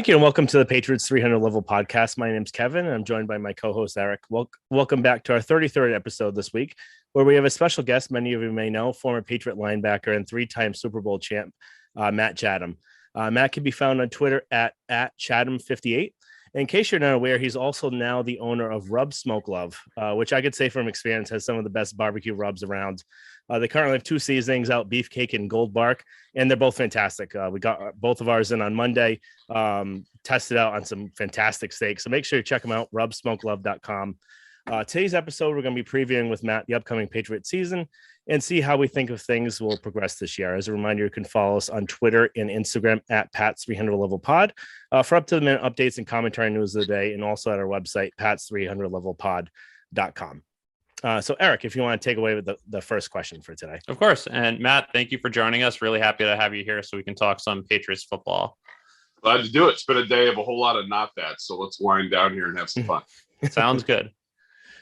Thank you, and welcome to the Patriots 300 Level Podcast. My name's Kevin, and I'm joined by my co-host, Eric. Welcome back to our 33rd episode this week, where we have a special guest, many of you may know, former Patriot linebacker and three-time Super Bowl champ, Matt Chatham. Matt can be found on Twitter at Chatham58. In case you're not aware, he's also now the owner of Rub Smoke Love, which I could say from experience has some of the best barbecue rubs around. They currently have two seasonings out, Beefcake and Gold Bark, and they're both fantastic. We got both of ours in on Monday, tested out on some fantastic steaks. So make sure you check them out, rubsmokelove.com. Today's episode, we're going to be previewing with Matt the upcoming Patriot season and see how we think of things will progress this year. As a reminder, you can follow us on Twitter and Instagram at Pats300levelpod for up-to-the-minute updates and commentary news of the day, and also at our website, pats300levelpod.com. So, Eric, if you want to take away with the first question for today. Of course. And Matt, thank you for joining us. Really happy to have you here so we can talk some Patriots football. Glad to do it. It's been a day of a whole lot of not that. So let's wind down here and have some fun. Sounds good.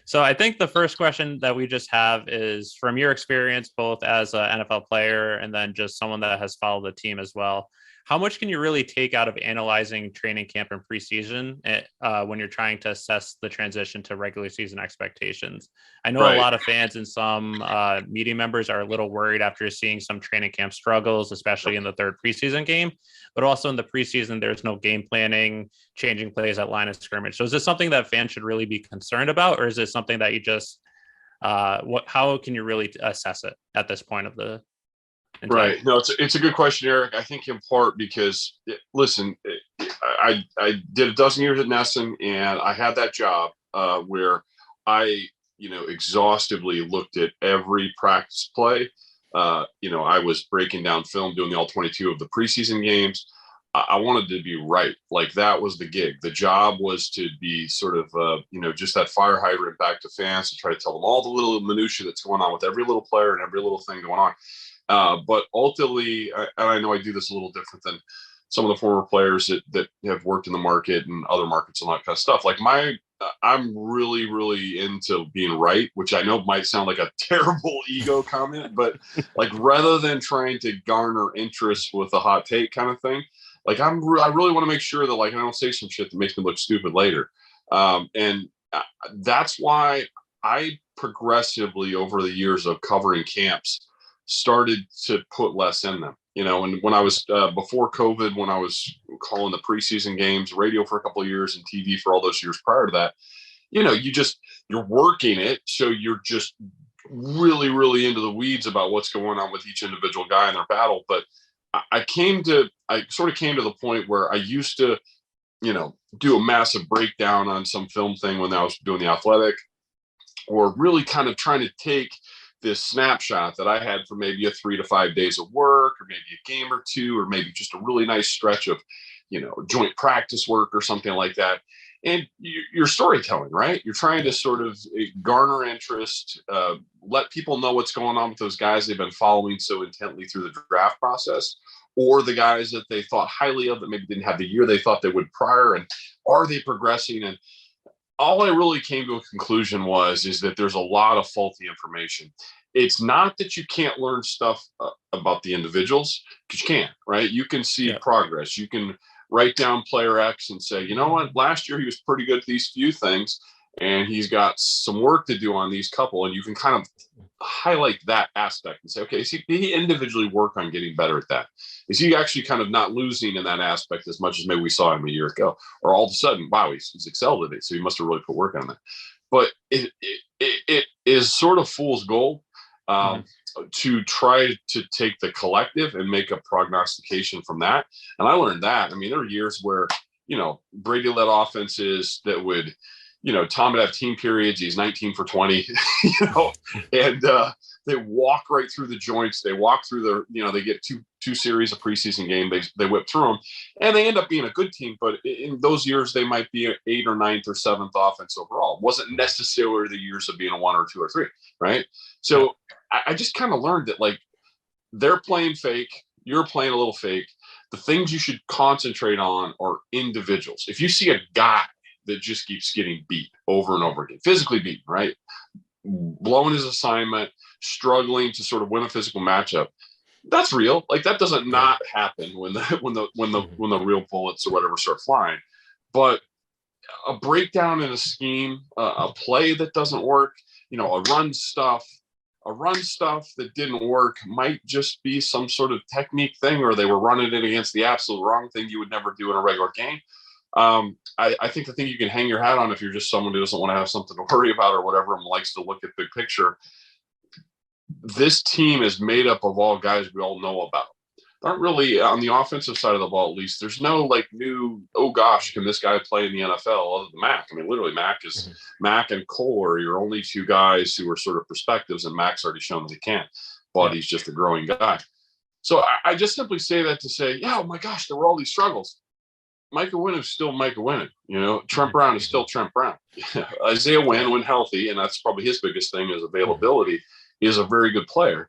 So I think the first question that we just have is, from your experience, both as an NFL player and then just someone that has followed the team as well, how much can you really take out of analyzing training camp and preseason when you're trying to assess the transition to regular season expectations? I know a lot of fans and some media members are a little worried after seeing some training camp struggles, especially in the third preseason game, but also in the preseason, there's no game planning, changing plays at line of scrimmage. So is this something that fans should really be concerned about, or is this something that you just, how can you really assess it at this point of the Right. No, it's a good question, Eric. I think in part because, listen, I did a dozen years at Nesson, and I had that job where I, exhaustively looked at every practice play. I was breaking down film, doing the all 22 of the preseason games. I wanted to be right. Like, that was the gig. The job was to be sort of, just that fire hydrant back to fans, to try to tell them all the little minutia that's going on with every little player and every little thing going on. But ultimately, and I know I do this a little different than some of the former players that have worked in the market and other markets and all that kind of stuff. Like I'm really, really into being right, which I know might sound like a terrible ego comment, but like, rather than trying to garner interest with a hot take kind of thing, like I really want to make sure that, like, I don't say some shit that makes me look stupid later. And that's why I progressively, over the years of covering camps, started to put less in them, and when I was before COVID, when I was calling the preseason games, radio for a couple of years and TV for all those years prior to that, you're working it. So you're just really, really into the weeds about what's going on with each individual guy in their battle. But I sort of came to the point where I used to, do a massive breakdown on some film thing when I was doing The Athletic, or really kind of trying to take this snapshot that I had for maybe 3 to 5 days of work, or maybe a game or two, or maybe just a really nice stretch of, joint practice work or something like that. And you're storytelling, right? You're trying to sort of garner interest, let people know what's going on with those guys they've been following so intently through the draft process, or the guys that they thought highly of that maybe didn't have the year they thought they would prior, and are they progressing? And all I really came to a conclusion is that there's a lot of faulty information. It's not that you can't learn stuff about the individuals, because you can, right? You can see progress. You can write down player X and say, you know what, last year he was pretty good at these few things, and he's got some work to do on these couple. And you can kind of highlight that aspect and say, okay, did he individually work on getting better at that? Is he actually kind of not losing in that aspect as much as maybe we saw him a year ago? Or all of a sudden, wow, he's excelled at it, so he must have really put work on that. But it is sort of fool's gold to try to take the collective and make a prognostication from that. And I learned that. I mean, there are years where, Brady-led offenses that would, Tom would have team periods. He's 19 for 20, and they walk right through the joints. They walk through they get two series of preseason game. They whip through them, and they end up being a good team. But in those years, they might be an 8th or 9th or 7th offense overall. It wasn't necessarily the years of being a 1 or 2 or 3, right? So I just kind of learned that, like, they're playing fake. You're playing a little fake. The things you should concentrate on are individuals. If you see a guy that just keeps getting beat over and over again, physically beaten, right? Blowing his assignment, struggling to sort of win a physical matchup, That's real. Like that doesn't not happen when the real bullets or whatever start flying. But a breakdown in a scheme, a play that doesn't work, a run stuff that didn't work might just be some sort of technique thing, or they were running it against the absolute wrong thing you would never do in a regular game. I think the thing you can hang your hat on if you're just someone who doesn't want to have something to worry about or whatever and likes to look at big picture, this team is made up of all guys we all know about. Aren't really on the offensive side of the ball, at least. There's no like new, oh gosh, can this guy play in the NFL other than Mac? I mean, literally, Mac and Cole are your only two guys who are sort of perspectives, and Mac's already shown that he can, but he's just a growing guy. So I just simply say that to say, yeah, oh my gosh, there were all these struggles. Micah Wynn is still Micah Wynn. Trent Brown is still Trent Brown. Isaiah Wynn, when healthy, and that's probably his biggest thing is availability, is a very good player.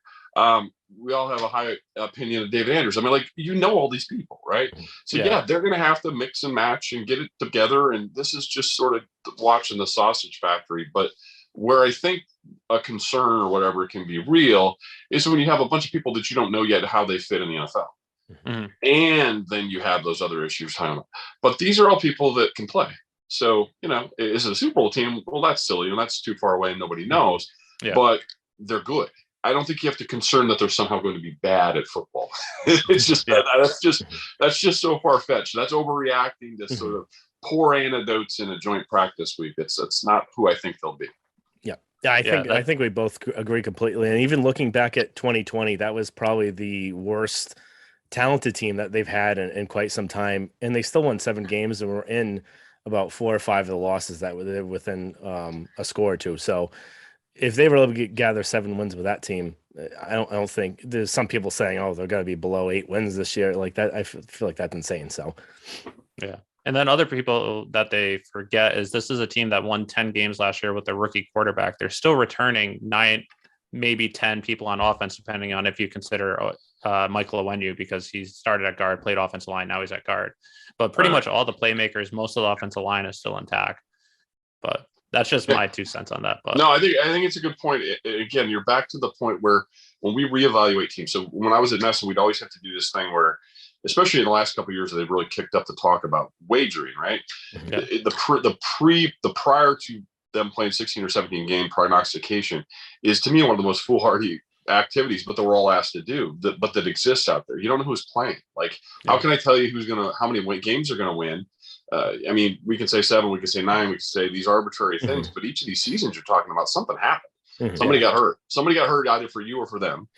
We all have a high opinion of David Andrews. I mean, like, all these people, right? So they're going to have to mix and match and get it together. And this is just sort of watching the sausage factory. But where I think a concern or whatever can be real is when you have a bunch of people that you don't know yet how they fit in the NFL. Mm-hmm. And then you have those other issues. But these are all people that can play. So, is it a Super Bowl team? Well, that's silly. And that's too far away and nobody knows. Yeah. But they're good. I don't think you have to concern that they're somehow going to be bad at football. It's just that's just so far fetched. That's overreacting to sort of poor anecdotes in a joint practice week. It's not who I think they'll be. Yeah, I think we both agree completely. And even looking back at 2020, that was probably the worst talented team that they've had in quite some time, and they still won 7 games and were in about 4 or 5 of the losses that were within a score or two. So if they were able to gather 7 wins with that team, I don't think there's some people saying, oh, they're going to be below 8 wins this year. Like that, I feel like that's insane. So, yeah. And then other people that they forget is this is a team that won 10 games last year with their rookie quarterback. They're still returning 9, maybe 10 people on offense, depending on if you consider Michael Onwenu, because he started at guard, played offensive line. Now he's at guard, but pretty much all the playmakers, most of the offensive line is still intact. But that's just my 2 cents on that. But no, I think it's a good point. Again, you're back to the point where when we reevaluate teams. So when I was at Nesson, we'd always have to do this thing where, especially in the last couple of years, they've really kicked up the talk about wagering, right? Yeah. The prior to them playing 16 or 17 game prognostication is to me one of the most foolhardy activities, but that we're all asked to do, but that exists out there. You don't know who's playing. Like, how can I tell you how many games are going to win? I mean, we can say 7, we can say 9, we can say these arbitrary things, but each of these seasons you're talking about something happened. Somebody got hurt. Somebody got hurt either for you or for them.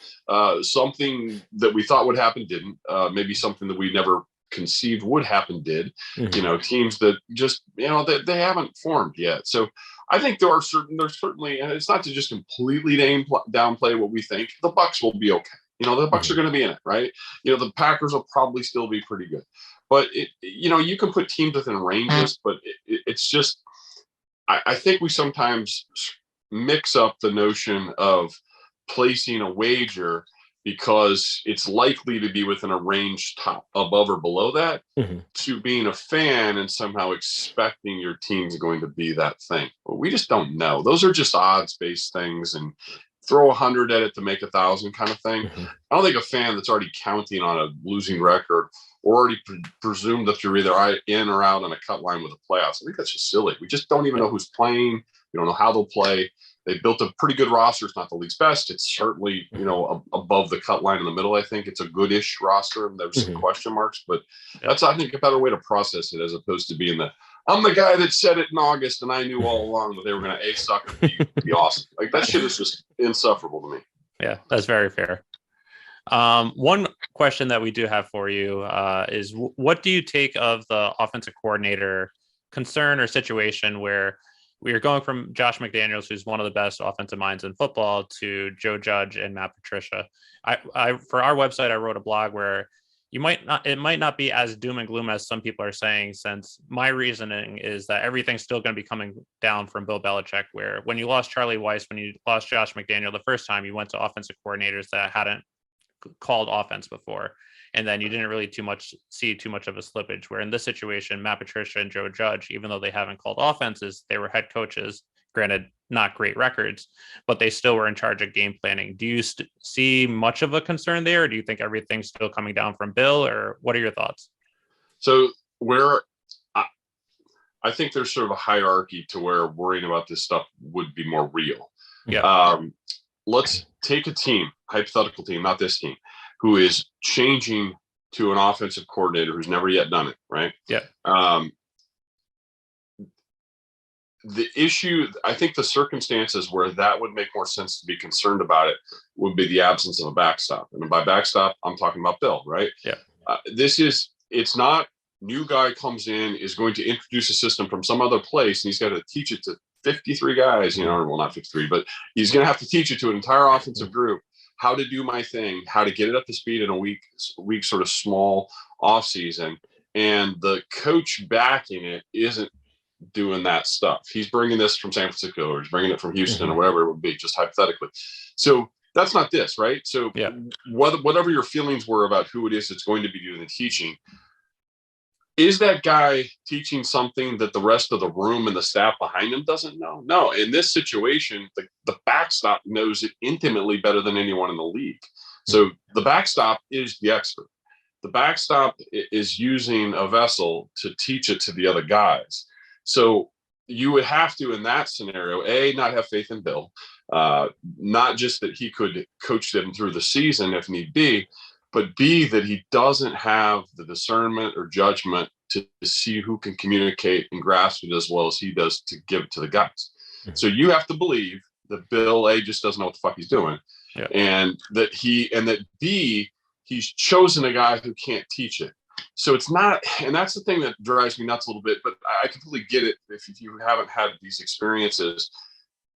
Something that we thought would happen didn't. Maybe something that we never conceived would happen did. Teams that just they haven't formed yet. So I think there's certainly, and it's not to just completely downplay what we think. The Bucs will be okay. The Bucs are going to be in it, right? The Packers will probably still be pretty good. But you can put teams within ranges, but it's just, I think we sometimes mix up the notion of placing a wager because it's likely to be within a range top above or below that to being a fan and somehow expecting your team's going to be that thing. But we just don't know. Those are just odds-based things, and throw 100 at it to make 1,000 kind of thing. I don't think a fan that's already counting on a losing record or already presumed that you're either in or out on a cut line with the playoffs. I think that's just silly. We just don't even know who's playing. We don't know how they'll play. They built a pretty good roster. It's not the league's best. It's certainly, above the cut line in the middle. I think it's a good-ish roster. There's some question marks, but that's, I think, a better way to process it as opposed to being I'm the guy that said it in August and I knew all along that they were going to suck and be awesome. Like, that shit is just insufferable to me. Yeah, that's very fair. One question that we do have for you is what do you take of the offensive coordinator concern or situation where we are going from Josh McDaniels, who's one of the best offensive minds in football, to Joe Judge and Matt Patricia? I for our website, I wrote a blog where it might not be as doom and gloom as some people are saying, since my reasoning is that everything's still going to be coming down from Bill Belichick, where when you lost Charlie Weiss, when you lost Josh McDaniel the first time, you went to offensive coordinators that hadn't called offense before. And then you didn't really see too much of a slippage, where in this situation, Matt Patricia and Joe Judge, even though they haven't called offenses, they were head coaches granted, not great records, but they still were in charge of game planning. Do you see much of a concern there? Or do you think everything's still coming down from Bill, or what are your thoughts? So where I think there's sort of a hierarchy to where worrying about this stuff would be more real. Yeah. Let's take a team, hypothetical team, not this team, who is changing to an offensive coordinator who's never yet done it, right? Yeah. The issue, I think the circumstances where that would make more sense to be concerned about it would be the absence of a backstop. And by backstop, I'm talking about Bill, right? Yeah. It's not new guy comes in, is going to introduce a system from some other place, and he's got to teach it to 53 guys, well, not 53, but he's going to have to teach it to an entire offensive group how to do my thing, how to get it up to speed in a week sort of small off season. And the coach backing it isn't doing that stuff. He's bringing this from San Francisco, or he's bringing it from Houston, or whatever it would be, just hypothetically. So that's not this, right? So whatever your feelings were about who it is that's going to be doing the teaching, is that guy teaching something that the rest of the room and the staff behind him doesn't know? No. In this situation, the backstop knows it intimately better than anyone in the league. So the backstop is the expert. The backstop is using a vessel to teach it to the other guys. So you would have to, in that scenario, A, not have faith in Bill, not just that he could coach them through the season if need be, but B, that he doesn't have the discernment or judgment to see who can communicate and grasp it as well as he does to give it to the guys. Mm-hmm. So you have to believe that Bill, A, just doesn't know what the fuck he's doing. Yeah. And that B, he's chosen a guy who can't teach it. So it's not, and that's the thing that drives me nuts a little bit, but I completely get it if you haven't had these experiences.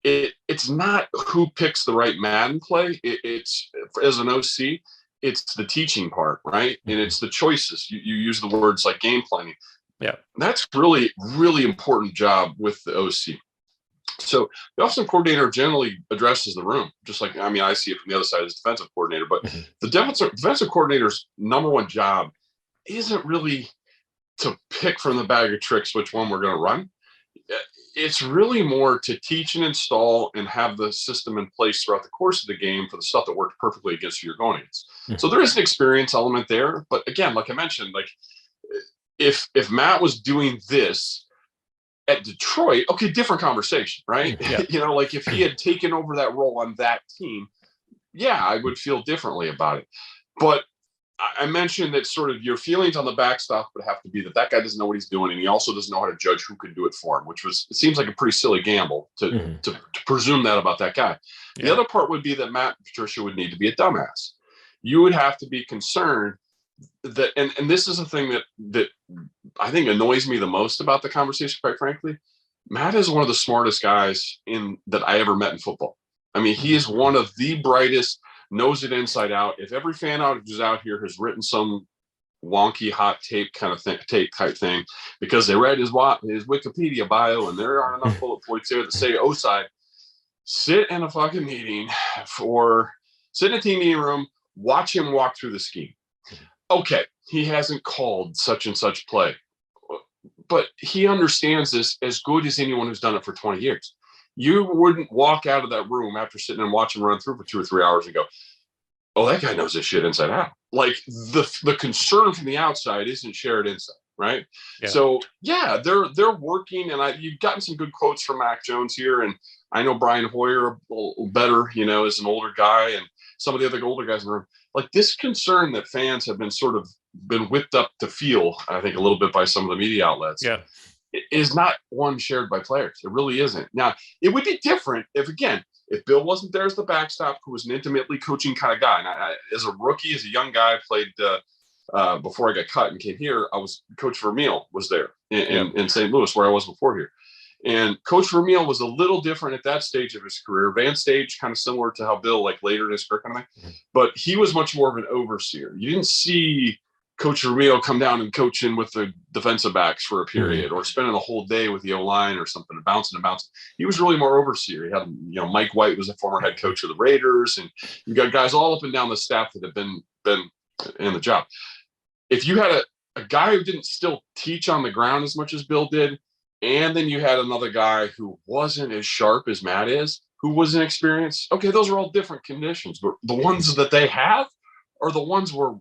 It's not who picks the right Madden play. It's, as an OC, it's the teaching part, right? And it's the choices. You use the words like game planning. Yeah. That's really, really important job with the OC. So the offensive coordinator generally addresses the room, just like, I see it from the other side as defensive coordinator, but the defensive coordinator's number one job isn't really to pick from the bag of tricks which one we're going to run. It's really more to teach and install and have the system in place throughout the course of the game for the stuff that worked perfectly against who you're going against. Mm-hmm. So there is an experience element there. But again, like I mentioned, like if Matt was doing this at Detroit, okay, different conversation, right? Yeah. Like if he had taken over that role on that team, yeah, I would feel differently about it. But I mentioned that sort of your feelings on the backstop would have to be that guy doesn't know what he's doing, and he also doesn't know how to judge who can do it for him, it seems like a pretty silly gamble to presume that about that guy. Yeah. The other part would be that Matt Patricia would need to be a dumbass. You would have to be concerned that, and this is the thing that I think annoys me the most about the conversation, quite frankly. Matt is one of the smartest guys that I ever met in football. He is one of the brightest, knows it inside out. If every fan out who's out here has written some wonky hot tape kind of tape type thing because they read his Wikipedia bio and there aren't enough bullet points there that say O-side, sit in a fucking meeting sit in a team meeting room, watch him walk through the scheme. Okay, he hasn't called such and such play, but he understands this as good as anyone who's done it for 20 years. You wouldn't walk out of that room after sitting and watching him run through for 2 or 3 hours and go, oh, that guy knows this shit inside out. Like the concern from the outside isn't shared inside, right? Yeah. So yeah, they're working, and you've gotten some good quotes from Mac Jones here, and I know Brian Hoyer a little better, as an older guy, and some of the other older guys in the room. Like this concern that fans have been whipped up to feel, I think a little bit by some of the media outlets. Yeah. Is not one shared by players. It really isn't. Now, it would be different if Bill wasn't there as the backstop, who was an intimately coaching kind of guy. And as a rookie, as a young guy, I played before I got cut and came here. Coach Vermeil was there in St. Louis, where I was before here. And Coach Vermeil was a little different at that stage of his career. Van stage, kind of similar to how Bill, like later in his career kind of thing. But he was much more of an overseer. You didn't see Coach Vermeil come down and coaching with the defensive backs for a period, or spending the whole day with the O-line or something, and bouncing. He was really more overseer. He had, Mike White was a former head coach of the Raiders, and you got guys all up and down the staff that have been in the job. If you had a guy who didn't still teach on the ground as much as Bill did, and then you had another guy who wasn't as sharp as Matt is, who was inexperienced. Okay, those are all different conditions, but the ones that they have are the ones where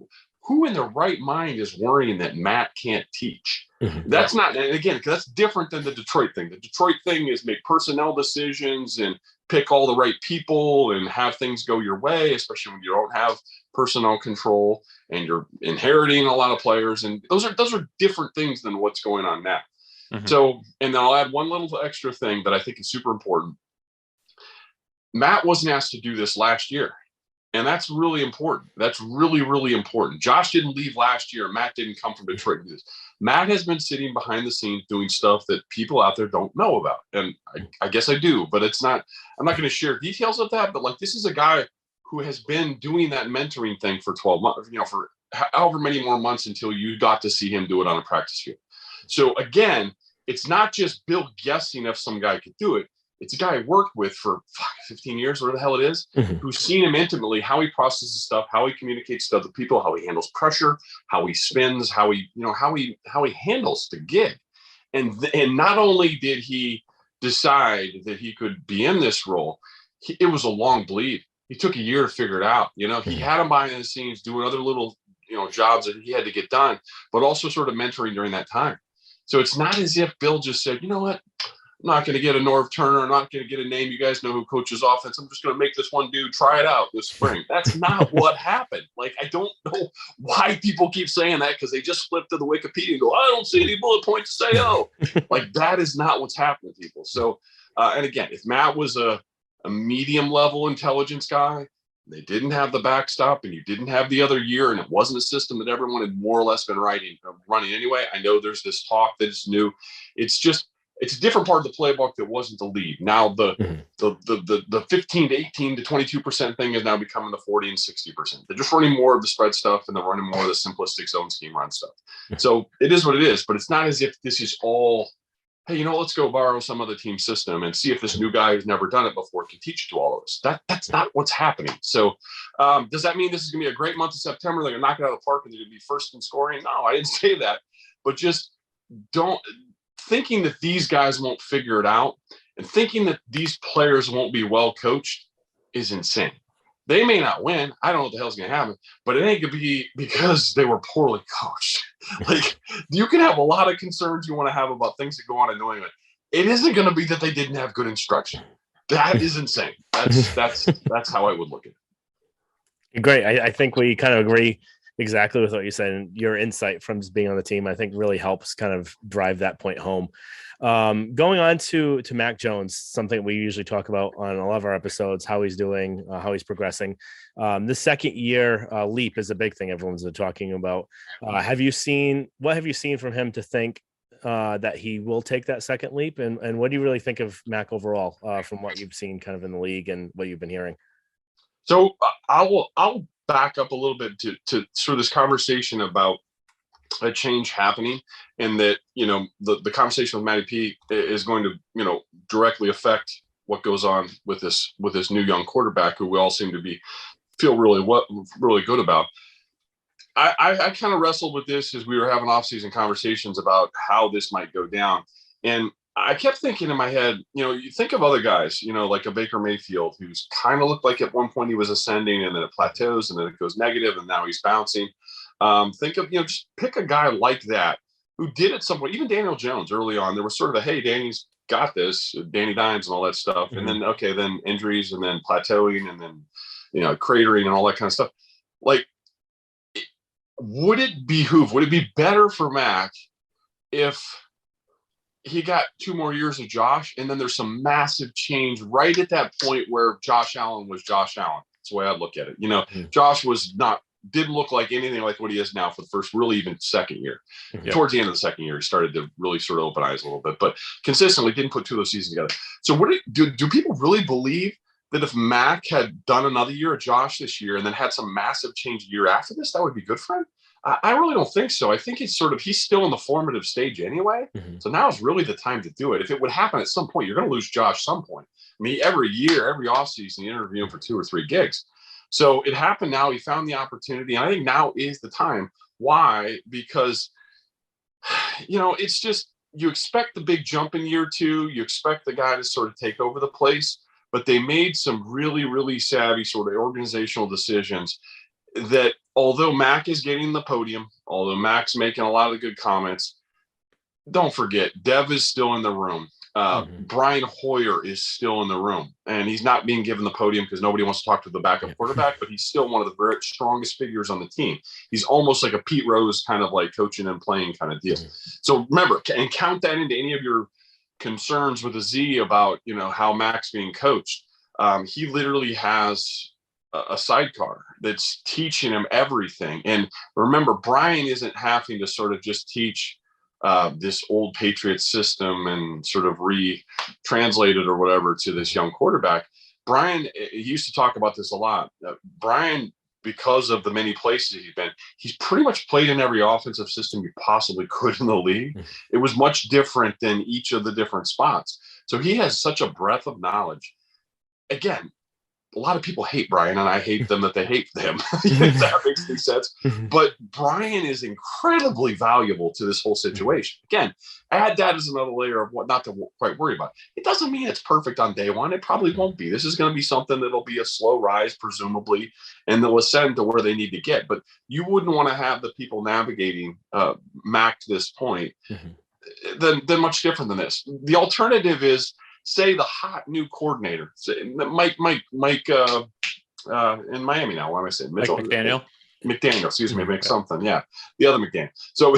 who in their right mind is worrying that Matt can't teach? That's not, and again, because that's different than the Detroit thing. The Detroit thing is make personnel decisions and pick all the right people and have things go your way, especially when you don't have personnel control and you're inheriting a lot of players. And those are different things than what's going on now. So, and then I'll add one little extra thing that I think is super important. Matt wasn't asked to do this last year. And that's really important. That's really, really important. Josh didn't leave last year. Matt didn't come from Detroit to do this. Matt has been sitting behind the scenes doing stuff that people out there don't know about. And I guess I do, but it's not, I'm not going to share details of that. But like, this is a guy who has been doing that mentoring thing for 12 months, for however many more months until you got to see him do it on a practice field. So again, it's not just Bill guessing if some guy could do it. It's a guy I worked with for 15 years, whatever the hell it is, who's seen him intimately, how he processes stuff, how he communicates to other people, how he handles pressure, how he spins, how he handles the gig. And not only did he decide that he could be in this role, it was a long bleed. He took a year to figure it out. He had him behind the scenes doing other little, jobs that he had to get done, but also sort of mentoring during that time. So it's not as if Bill just said, you know what? I'm not going to get a Norv Turner. I'm not going to get a name. You guys know who coaches offense. I'm just going to make this one dude try it out this spring. That's not what happened. Like, I don't know why people keep saying that because they just flip to the Wikipedia and go, I don't see any bullet points to say, oh. Like, that is not what's happening, people. So, and again, if Matt was a medium level intelligence guy, they didn't have the backstop and you didn't have the other year and it wasn't a system that everyone had more or less been running anyway. I know there's this talk that it's new. It's a different part of the playbook that wasn't the lead. Now the 15 to 18 to 22% thing is now becoming the 40 and 60%. They're just running more of the spread stuff and they're running more of the simplistic zone scheme run stuff. So it is what it is, but it's not as if this is all, hey, let's go borrow some other team system and see if this new guy who's never done it before can teach it to all of us. That's not what's happening. So does that mean this is going to be a great month of September? They're going to knock it out of the park and they're going to be first in scoring? No, I didn't say that. But just don't thinking that these guys won't figure it out and thinking that these players won't be well coached is insane. They may not win. I don't know what the hell's going to happen, but it ain't going to be because they were poorly coached. Like, you can have a lot of concerns you want to have about things that go on in New England. It isn't going to be that they didn't have good instruction. That is insane. That's how I would look at it. Great. I think we kind of agree exactly with what you said, and your insight from just being on the team, I think, really helps kind of drive that point home. Going on to Mac Jones, something we usually talk about on a lot of our episodes, how he's doing, how he's progressing. The second year leap is a big thing everyone's talking about. What have you seen from him to think that he will take that second leap? And what do you really think of Mac overall from what you've seen kind of in the league and what you've been hearing? So I'll back up a little bit to sort of this conversation about a change happening, and that the conversation with Matty P is going to directly affect what goes on with this new young quarterback who we all seem to feel really good about. I kind of wrestled with this as we were having off-season conversations about how this might go down, and I kept thinking in my head, you think of other guys, like a Baker Mayfield, who's kind of looked like at one point he was ascending and then it plateaus and then it goes negative and now he's bouncing. Think of, just pick a guy like that who did it somewhere. Even Daniel Jones early on, there was sort of hey, Danny's got this, Danny Dimes and all that stuff. Mm-hmm. And then, then injuries and then plateauing and then, cratering and all that kind of stuff. Like, would it be better for Mac if he got 2 more years of Josh, and then there's some massive change right at that point where Josh Allen was Josh Allen? That's the way I look at it. Mm-hmm. Josh didn't look like anything like what he is now for the first, really even second year. Mm-hmm. Towards the end of the second year, he started to really sort of open eyes a little bit, but consistently didn't put 2 of those seasons together. So do people really believe that if Mac had done another year of Josh this year and then had some massive change a year after this, that would be good for him? I really don't think so. I think he's still in the formative stage anyway. Mm-hmm. So now is really the time to do it. If it would happen at some point, you're going to lose Josh some point. I mean, every year, every offseason, you interview him for 2 or 3 gigs. So it happened now. He found the opportunity. And I think now is the time. Why? Because, it's just you expect the big jump in year 2. You expect the guy to sort of take over the place, but they made some really, really savvy sort of organizational decisions that, although Mac is getting the podium, although Mac's making a lot of good comments, don't forget, Dev is still in the room. Brian Hoyer is still in the room, and he's not being given the podium because nobody wants to talk to the backup quarterback, but he's still one of the very strongest figures on the team. He's almost like a Pete Rose kind of like coaching and playing kind of deal. So remember, and count that into any of your concerns with a Z about, how Mac's being coached. He literally has a sidecar that's teaching him everything. And remember, Brian isn't having to sort of just teach this old Patriots system and sort of retranslate it or whatever to this young quarterback. Brian, he used to talk about this a lot. Brian, because of the many places he's been, he's pretty much played in every offensive system you possibly could in the league. It was much different than each of the different spots. So he has such a breadth of knowledge. Again, a lot of people hate Brian, and I hate them that they hate them. If that makes any sense. But Brian is incredibly valuable to this whole situation. Again, add that as another layer of what not to quite worry about. It doesn't mean it's perfect on day one. It probably won't be. This is going to be something that'll be a slow rise, presumably, and they'll ascend to where they need to get. But you wouldn't want to have the people navigating Mac to this point than much different than this. The alternative is, say, the hot new coordinator, Mike in Miami now. What am I saying? Mitchell? McDaniel, excuse me, make something. Yeah, the other McDaniel. So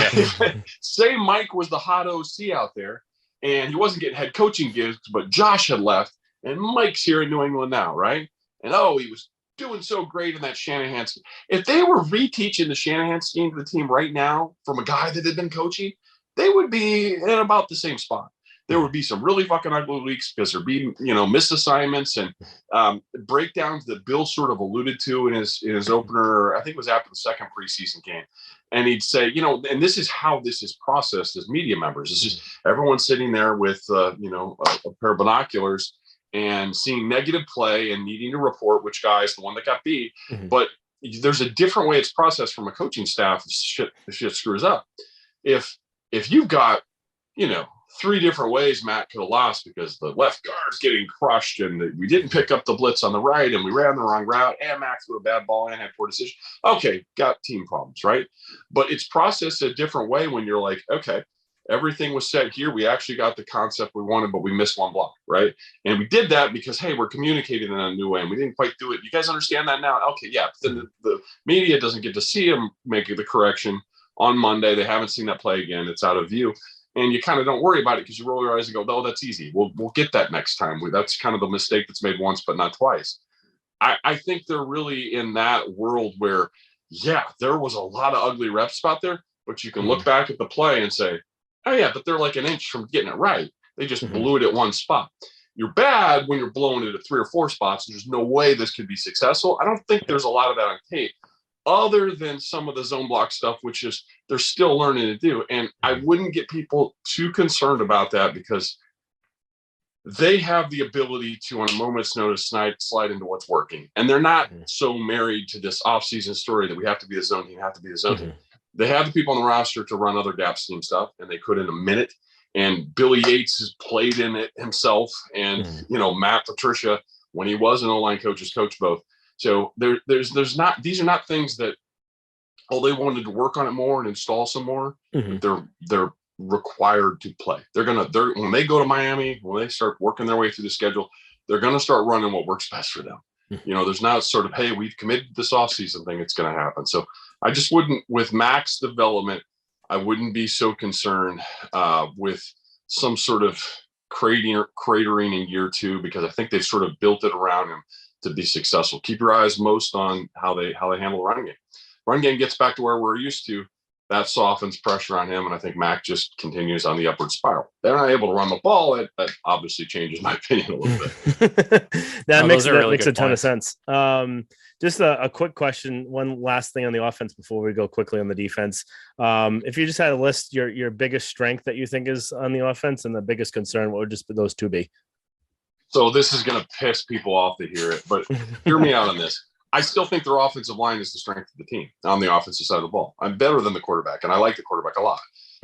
say Mike was the hot OC out there, and he wasn't getting head coaching gigs, but Josh had left, and Mike's here in New England now, right? And he was doing so great in that Shanahan scheme. If they were reteaching the Shanahan scheme to the team right now from a guy that had been coaching, they would be in about the same spot. There would be some really fucking ugly weeks because there'd be, missed assignments and breakdowns that Bill sort of alluded to in his opener. I think it was after the second preseason game. And he'd say, and this is how this is processed as media members. It's just everyone sitting there with, a pair of binoculars and seeing negative play and needing to report which guy is the one that got beat. But there's a different way it's processed from a coaching staff if shit screws up. If you've got, 3 different ways Matt could have lost because the left guard's getting crushed and we didn't pick up the blitz on the right and we ran the wrong route and Max threw a bad ball and had poor decision. Okay, got team problems, right? But it's processed a different way when you're like, okay, everything was set here. We actually got the concept we wanted, but we missed one block, right? And we did that because, hey, we're communicating in a new way and we didn't quite do it. You guys understand that now? Okay, yeah. But then the media doesn't get to see them make the correction on Monday. They haven't seen that play again. It's out of view. And you kind of don't worry about it because you roll your eyes and go, "Oh, that's easy. We'll get that next time." That's kind of the mistake that's made once, but not twice. I think they're really in that world where, yeah, there was a lot of ugly reps out there, but you can look back at the play and say, "Oh yeah, but they're like an inch from getting it right. They just blew it at one spot." You're bad when you're blowing it at 3 or 4 spots. There's no way this could be successful. I don't think there's a lot of that on tape, other than some of the zone block stuff, which is they're still learning to do. And I wouldn't get people too concerned about that because they have the ability to, on a moment's notice, slide into what's working. And they're not so married to this offseason story that we have to be the zone team, team. They have the people on the roster to run other gap scheme stuff, and they could in a minute. And Billy Yates has played in it himself. And, Matt Patricia, when he was an O-line coach, has coached both. So there's not, these are not things that, they wanted to work on it more and install some more. They're required to play. They're when they go to Miami, when they start working their way through the schedule, they're going to start running what works best for them. There's not sort of, hey, we've committed this offseason thing. It's going to happen. So I just wouldn't, with Mac's development, I wouldn't be so concerned with some sort of cratering in year 2, because I think they've sort of built it around him to be successful. Keep your eyes most on how they handle the running game. Run game gets back to where we're used to. That softens pressure on him, and I think Mac just continues on the upward spiral. They're not able to run the ball. That obviously changes my opinion a little bit. That makes a ton of sense. Just a quick question. One last thing on the offense before we go quickly on the defense. If you just had to list your biggest strength that you think is on the offense and the biggest concern, what would just those 2 be? So this is going to piss people off to hear it, but hear me out on this. I still think their offensive line is the strength of the team on the offensive side of the ball. I'm better than the quarterback, and I like the quarterback a lot.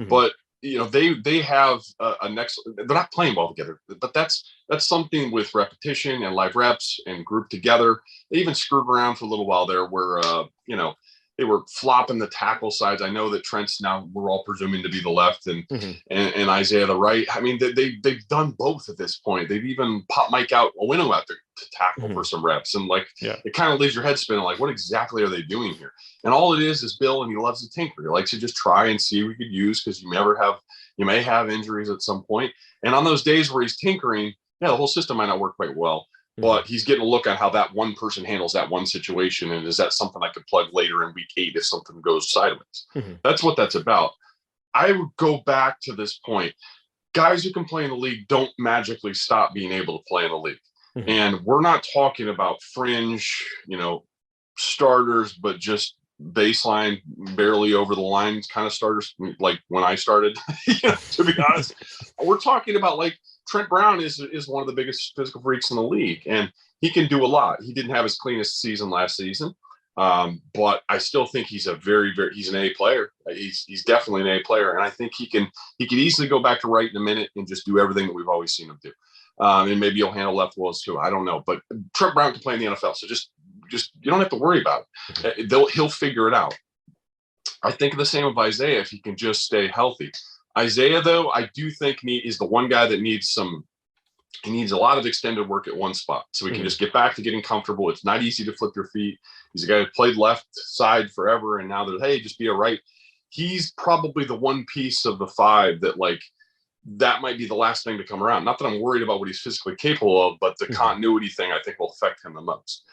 But they have a next. They're not playing well together, but that's something with repetition and live reps and group together. They even screwed around for a little while there, where they were flopping the tackle sides. I know that Trent's now we're all presuming to be the left and and Isaiah the right. I mean, they've done both at this point. They've even popped Mike out there to tackle for some reps, and it kind of leaves your head spinning, like what exactly are they doing here? And all it is Bill, and he loves to tinker. He likes to just try and see what we could use, because you may have injuries at some point. And on those days where he's tinkering, the whole system might not work quite well. But he's getting a look at how that one person handles that one situation. And is that something I could plug later in week 8 if something goes sideways? That's what that's about. I would go back to this point. Guys who can play in the league don't magically stop being able to play in the league. And we're not talking about fringe, starters, but just baseline, barely over the line kind of starters, like when I started, to be honest. We're talking about Trent Brown is one of the biggest physical freaks in the league, and he can do a lot. He didn't have his cleanest season last season, but I still think he's a he's an A player. He's definitely an A player, and I think he could easily go back to right in a minute and just do everything that we've always seen him do. And maybe he'll handle left well too. I don't know, but Trent Brown can play in the NFL, so just you don't have to worry about it. He'll figure it out. I think the same of Isaiah if he can just stay healthy. Isaiah, though, I do think is the one guy that needs a lot of extended work at one spot, so he can just get back to getting comfortable. It's not easy to flip your feet. He's a guy who played left side forever, and now hey, just be a right. He's probably the one piece of the 5 that that might be the last thing to come around. Not that I'm worried about what he's physically capable of, but the continuity thing I think will affect him the most.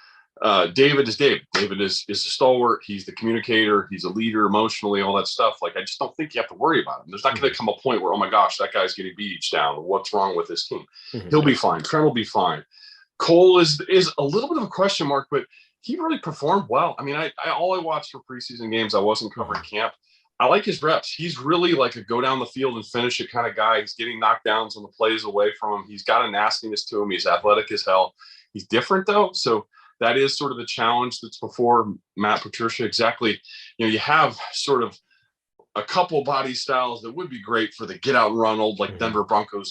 David is David. David is a stalwart. He's the communicator. He's a leader emotionally, all that stuff. I just don't think you have to worry about him. There's not going to come a point where, oh my gosh, that guy's getting beat each down. What's wrong with this team? He'll be fine. Trent will be fine. Cole is a little bit of a question mark, but he really performed well. I mean, I watched for preseason games. I wasn't covering camp. I like his reps. He's really a go down the field and finish it kind of guy. He's getting knockdowns on the plays away from him. He's got a nastiness to him. He's athletic as hell. He's different though. So that is sort of the challenge that's before Matt Patricia. Exactly. You have sort of a couple body styles that would be great for the get out and run old, Denver Broncos,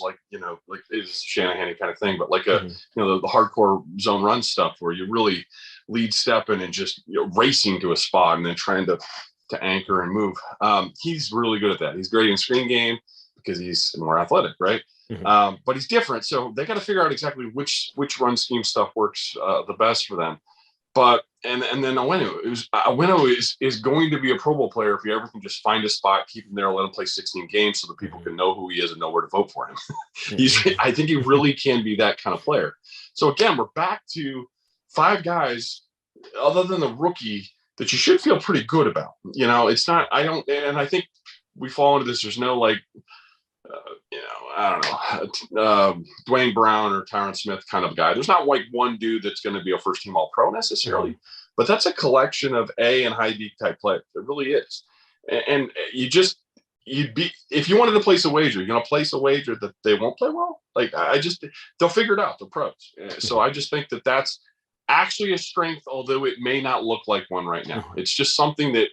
is Shanahan kind of thing, but the hardcore zone run stuff where you really lead stepping and just racing to a spot and then trying to anchor and move. He's really good at that. He's great in screen game because he's more athletic, right? But he's different, so they got to figure out exactly which run scheme stuff works the best for them. But and then Awenu is going to be a Pro Bowl player if you ever can just find a spot, keep him there, let him play 16 games so that people can know who he is and know where to vote for him. I think he really can be that kind of player. So again, we're back to 5 guys other than the rookie that you should feel pretty good about. It's not. I don't, and I think we fall into this. There's no I don't know, Dwayne Brown or Tyron Smith kind of guy. There's not one dude that's going to be a first team all pro necessarily, but that's a collection of A and high D type players. It really is. And you'd be, if you wanted to place a wager, you're going to place a wager that they won't play well. They'll figure it out. They're pros. So I just think that that's actually a strength, although it may not look like one right now. It's just something that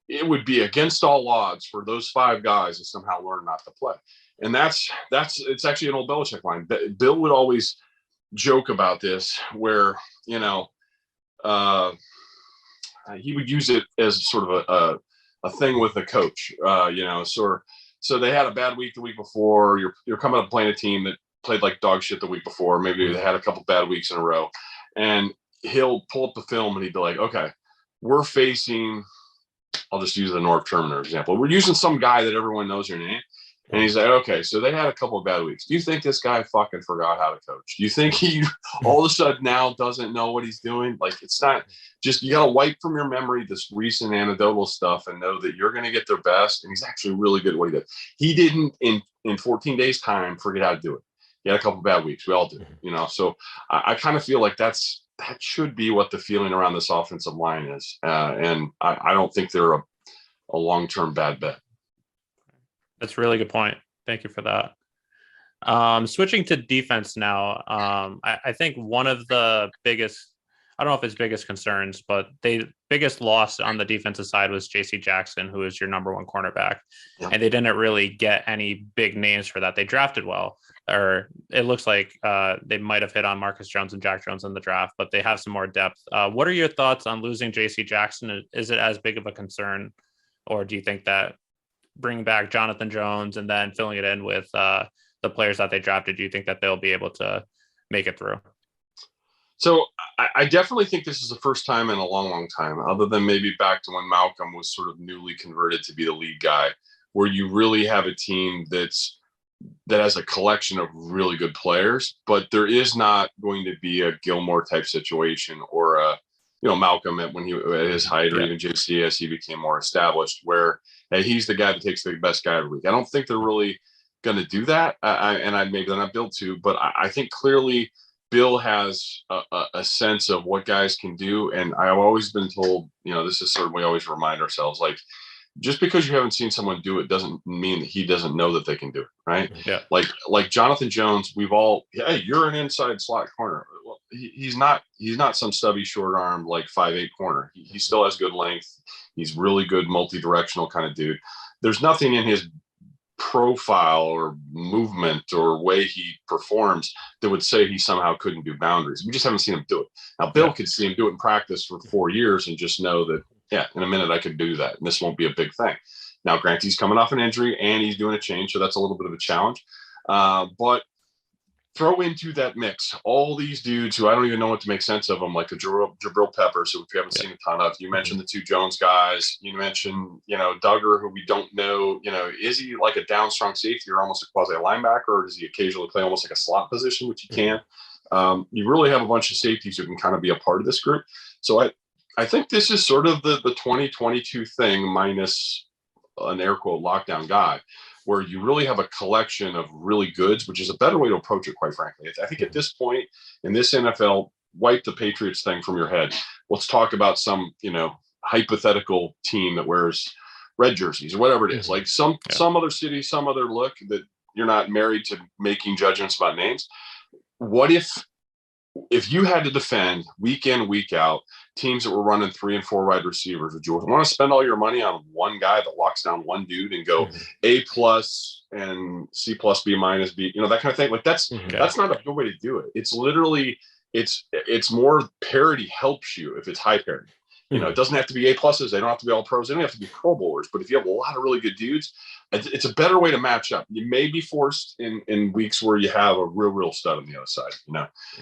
it would be against all odds for those 5 guys to somehow learn not to play. And it's actually an old Belichick line. Bill would always joke about this where, he would use it as sort of a thing with the coach, so they had a bad week the week before. You're coming up playing a team that played like dog shit the week before. Maybe they had a couple bad weeks in a row, and he'll pull up the film and he'd be like, okay, we're facing, I'll just use the Norv Terminer example. We're using some guy that everyone knows your name. And he's like, okay, so they had a couple of bad weeks. Do you think this guy fucking forgot how to coach? Do you think he all of a sudden now doesn't know what he's doing? It's not just, you got to wipe from your memory this recent anecdotal stuff and know that you're going to get their best. And he's actually really good at what he did. He didn't in 14 days time forget how to do it. He had a couple of bad weeks. We all did, so I kind of feel like that should be what the feeling around this offensive line is. And I don't think they're a long-term bad bet. That's a really good point. Thank you for that. Switching to defense now, I think one of the biggest I don't know if his biggest concerns, but biggest loss on the defensive side was JC Jackson, who is your number one cornerback. Yeah. And they didn't really get any big names for that. They drafted well, or it looks like they might have hit on Marcus Jones and Jack Jones in the draft, but they have some more depth. What are your thoughts on losing JC Jackson? Is it as big of a concern, or do you think that bringing back Jonathan Jones and then filling it in with the players that they drafted, do you think that they'll be able to make it through? So I definitely think this is the first time in a long, long time, other than maybe back to when Malcolm was sort of newly converted to be the lead guy, where you really have a team that has a collection of really good players, but there is not going to be a Gilmore type situation or a, Malcolm when he at his height, or even JC as he became more established, where he's the guy that takes the best guy every week. I don't think they're really going to do that. Maybe they're not built to, but I think clearly Bill has a sense of what guys can do. And I've always been told, this is sort of, we always remind ourselves, like, just because you haven't seen someone do it doesn't mean that he doesn't know that they can do it. Right. Yeah. Like Jonathan Jones, hey, you're an inside slot corner. Well, he's not some stubby short arm, like 5'8" corner. He still has good length. He's really good multi-directional kind of dude. There's nothing in his profile or movement or way he performs that would say he somehow couldn't do boundaries. We just haven't seen him do it. Now, Bill could see him do it in practice for 4 years and just know that, in a minute I could do that, and this won't be a big thing. Now, granted, he's coming off an injury and he's doing a change, so that's a little bit of a challenge. But throw into that mix all these dudes who I don't even know what to make sense of them, like a Jabril Peppers, who we haven't seen a ton of. You mentioned the two Jones guys. You mentioned, Duggar, who we don't know, is he like a down strong safety or almost a quasi linebacker, or does he occasionally play almost like a slot position, which he can? You really have a bunch of safeties who can kind of be a part of this group. So I think this is sort of the 2022 thing minus an air quote lockdown guy, where you really have a collection of really goods, which is a better way to approach it, quite frankly. I think at this point in this NFL, wipe the Patriots thing from your head. Let's talk about some, hypothetical team that wears red jerseys or whatever it is, like some other city, some other look that you're not married to making judgments about names. What if you had to defend week in, week out teams that were running 3 and 4 wide receivers? Would you want to spend all your money on one guy that locks down one dude and go A+ and C+ B- B, that kind of thing? Like that's not a good way to do it. It's literally, it's more parity helps you if it's high parity. It doesn't have to be A+. They don't have to be all pros. They don't have to be Pro Bowlers. But if you have a lot of really good dudes, it's a better way to match up. You may be forced in weeks where you have a real stud on the other side.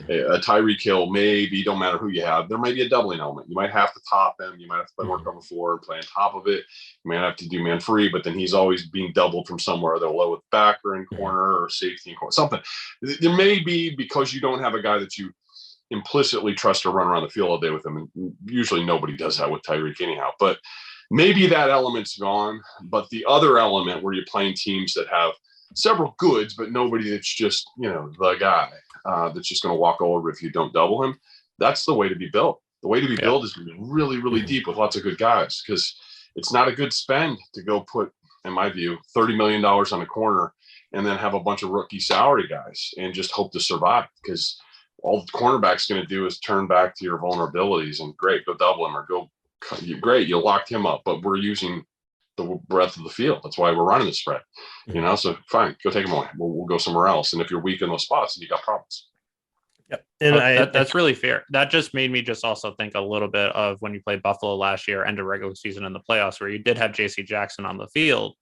A Tyreek Hill, maybe, don't matter who you have. There may be a doubling element. You might have to top him. You might have to play more cover 4 and play on top of it. You might have to do man free, but then he's always being doubled from somewhere. They're low with back or in corner or safety in corner, something. There may be, because you don't have a guy that you implicitly trust to run around the field all day with him. And usually nobody does that with Tyreek anyhow, but maybe that element's gone. But the other element where you're playing teams that have several goods, but nobody that's just, the guy that's just going to walk over if you don't double him. That's the way to be built. The way to be built is to be really, really deep with lots of good guys, because it's not a good spend to go put, in my view, $30 million on a corner and then have a bunch of rookie salary guys and just hope to survive, because all the cornerback's going to do is turn back to your vulnerabilities and great, go double him or go great. You locked him up, but we're using the breadth of the field. That's why we're running the spread, so fine, go take him away. We'll go somewhere else. And if you're weak in those spots, you got problems. Yep. And that's really fair. That just made me just also think a little bit of when you played Buffalo last year, end of regular season in the playoffs, where you did have JC Jackson on the field